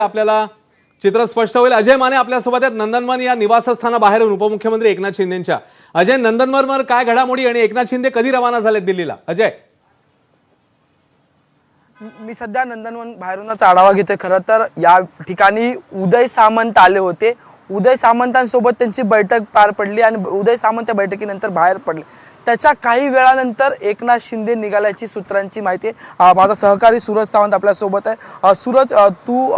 आपल्याला चित्र स्पष्ट होईल। अजय माने आपल्यासोबत आहेत नंदनवन या निवासस्थानाबाहेरून उपमुख्यमंत्री एकनाथ शिंदेंच्या। अजय, नंदनवनवर काय घडामोडी आणि एकनाथ शिंदे कधी रवाना झालेत दिल्लीला? अजय, मी सध्या नंदनवन बाहेरूनच आढावा घेतोय। खरं तर या ठिकाणी उदय सामंत आले होते। उदय सामंतांसोबत त्यांची बैठक पार पडली आणि उदय सामंत त्या बैठकीनंतर बाहेर पडले। त्याच्या काही वेळानंतर एकनाथ शिंदे निघाल्याची सूत्रांची माहिती आहे। माझा सहकारी सूरज सावंत आपल्या सोबत आहे। सूरज, तू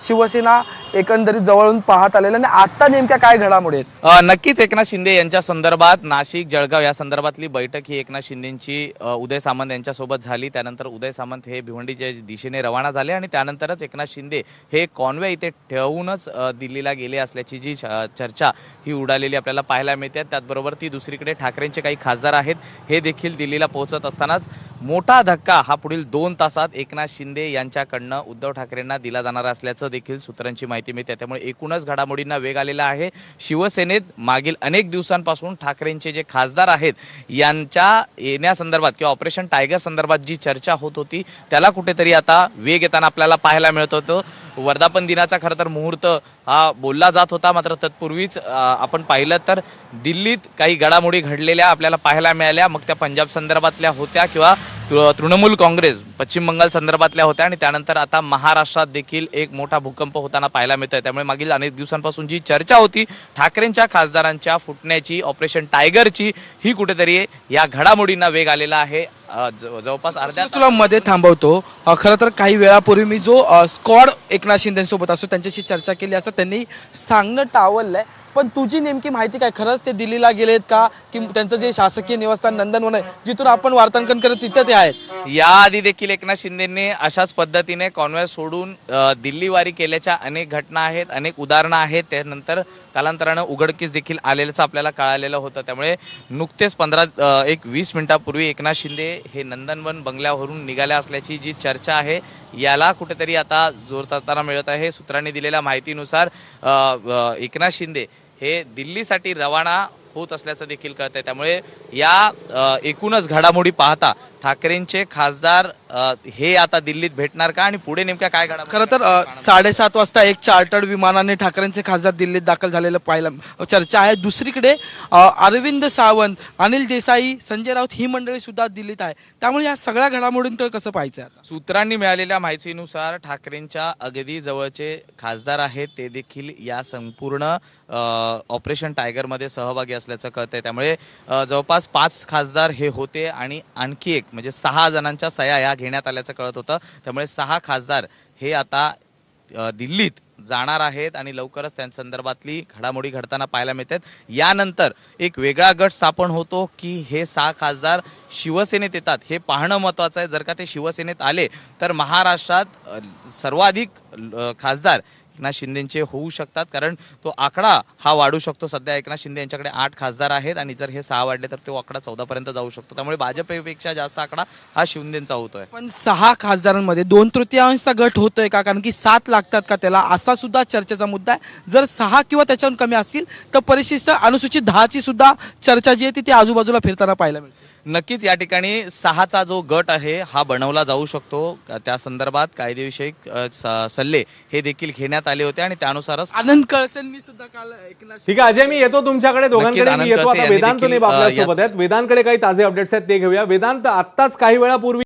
शिवसेना एकंदरीत जवळून पाहत आलेला आणि आता नेमक्या काय घडामोडी आहेत? नक्कीच एकनाथ शिंदे यांच्या संदर्भात नाशिक जळगाव या संदर्भातली बैठक ही एकनाथ शिंदेंची उदय सामंत यांच्यासोबत झाली। त्यानंतर उदय सामंत हे भिवंडीच्या दिशेने रवाना झाले आणि त्यानंतरच एकनाथ शिंदे हे कॉन्वे इथे ठेवूनच दिल्लीला गेले असल्याची जी चर्चा ही उडालेली आपल्याला पाहायला मिळते। त्याचबरोबर ती दुसरीकडे ठाकरेंचे काही खासदार आहेत हे देखील दिल्लीला पोहोचत असतानाच मोठा धक्का हा पुढील 2 तासात एकनाथ शिंदे यांच्याकडनं उद्धव ठाकरेंना दिला जाणार असल्याचं देखील सूत्रांची माहिती मिळते। त्यामुळे एकूणच घडामोडींना वेग आलेला आहे। शिवसेनेत मागील अनेक दिवसांपासून ठाकरेंचे जे खासदार आहेत यांच्या येण्यासंदर्भात किंवा ऑपरेशन टायगर संदर्भात जी चर्चा होत होती त्याला कुठेतरी आता वेग येताना आपल्याला पाहायला मिळत होतं। वर्धापन दिनाचा खरं तर मुहूर्त हा बोलला जात होता, मात्र तत्पूर्वीच आपण पाहिलं तर दिल्लीत काही घडामोडी घडलेल्या आपल्याला पाहायला मिळाल्या। मग त्या पंजाब संदर्भातल्या होत्या किंवा तृणमूल काँग्रेस पश्चिम बंगाल संदर्भातल्या होत्या आणि त्यानंतर आता महाराष्ट्रात देखील एक मोठा भूकंप होताना पाहायला मिळतोय। त्यामुळे मागील अनेक दिवसांपासून जी चर्चा होती ठाकरेंच्या खासदारांच्या फुटण्याची, ऑपरेशन टायगरची, ही कुठेतरी या घडामोडींना वेग आलेला आहे। जवळपास अर्ध्या तुला मध्ये थांबवतो। खरं तर काही वेळापूर्वी मी जो स्क्वॉड एकनाथ शिंदेसोबत असतो त्यांच्याशी चर्चा केली असं त्यांनी सांगणं टाळलंय। पण तुझी नेमकी माहिती काय? खरंच ते दिल्लीला गेलेत का, की त्यांचं जे शासकीय निवासस्थान नंदनवन आहे जिथून आपण वार्तांकन करत तिथे ते आहेत? याआधी देखील एकनाथ शिंदेंनी अशाच पद्धतीने कॉन्व्हॉय सोडून दिल्लीवारी केल्याच्या अनेक घटना आहेत, अनेक उदाहरणं आहेत। त्यानंतर कालांतरानं उघडकीस देखील आलेल्याचं आपल्याला कळालेलं होतं। त्यामुळे नुकतेच 15-20 मिनिटापूर्वी एकनाथ शिंदे हे नंदनवन बंगल्यावरून निघाल्या असल्याची जी चर्चा आहे याला कुठेतरी आता जोर धरताना मिळत आहे। सूत्रांनी दिलेल्या माहितीनुसार एकनाथ शिंदे हे दिल्लीसाठी रवाना होत असल्याचं देखील कळतंय। त्यामुळे या एकूणच घडामोडी पाहता ठाकरेंचे खासदार हे आता दिल्लीत भेटणार का आणि पुढे नेमक्या काय घडामोडी? खरं तर 7:30 वाजता एक चार्टर्ड विमानाने ठाकरेंचे खासदार दिल्लीत दाखल झालेलं पाहायला चर्चा आहे। दुसरीकडे अरविंद सावंत, अनिल देसाई, संजय राऊत ही मंडळी सुद्धा दिल्लीत आहे। त्यामुळे या सगळ्या घडामोडींकडे कसं पाहायचं आता? सूत्रांनी मिळालेल्या माहितीनुसार ठाकरेंच्या अगदी जवळचे खासदार आहेत ते देखील या संपूर्ण ऑपरेशन टायगर मध्ये सहभागी असल्याचं कळतंय। त्यामुळे जवळपास 5 खासदार हे होते आणि आणखी एक म्हणजे 6 जणांच्या सह्या या घेण्यात आल्याचं कळत होतं। त्यामुळे 6 खासदार हे आता दिल्लीत जाणार आहेत आणि लवकरच त्यांसंदर्भातली घडामोडी घडताना पाहायला मिळतात। यानंतर एक वेगळा गट स्थापन होतो की हे 6 खासदार शिवसेनेत येतात हे पाहणं महत्त्वाचं आहे। जर का ते शिवसेनेत आले तर महाराष्ट्रात सर्वाधिक खासदार एकनाथ शिंदेचे होऊ शकतात, कारण तो आकडा हा वाढू शकतो। सध्या एकनाथ शिंदे यांच्याकडे 8 खासदार आहेत आणि जर हे 6 वाढले तर तो आकडा 14 पर्यंत जाऊ शकतो। त्यामुळे भाजपपेक्षा जास्त आकडा हा शिंदेचा होतोय। पण 6 खासदारांमध्ये 2/3 गट होतोय का? कारण की 7 लागतात का त्याला, असा सुद्धा चर्चेचा मुद्दा आहे। जर 6 किंवा त्याच्याहून कमी असतील तर परिशिष्ट अनुसूचित 10 ची सुद्धा चर्चा जी आहे ती आजूबाजूला फिरताना पाहायला मिळते। नक्कीच या ठिकाणी 6चा जो गट आहे हा बनवला जाऊ शकतो। त्या संदर्भात कायदेविषयक सल्ले हे देखील घेण्यात आले होते आणि त्यानुसारच आनंद कळसेंनी सुद्धा काल एकनाथ ठीक आहे अजय, मी येतो तुमच्याकडे, दोघांकडे मी येतो। आता वेदांत आपल्यासोबत आहेत। वेदांतकडे काही ताजे अपडेट्स आहेत ते घेऊया। वेदांत, आत्ताच काही वेळापूर्वी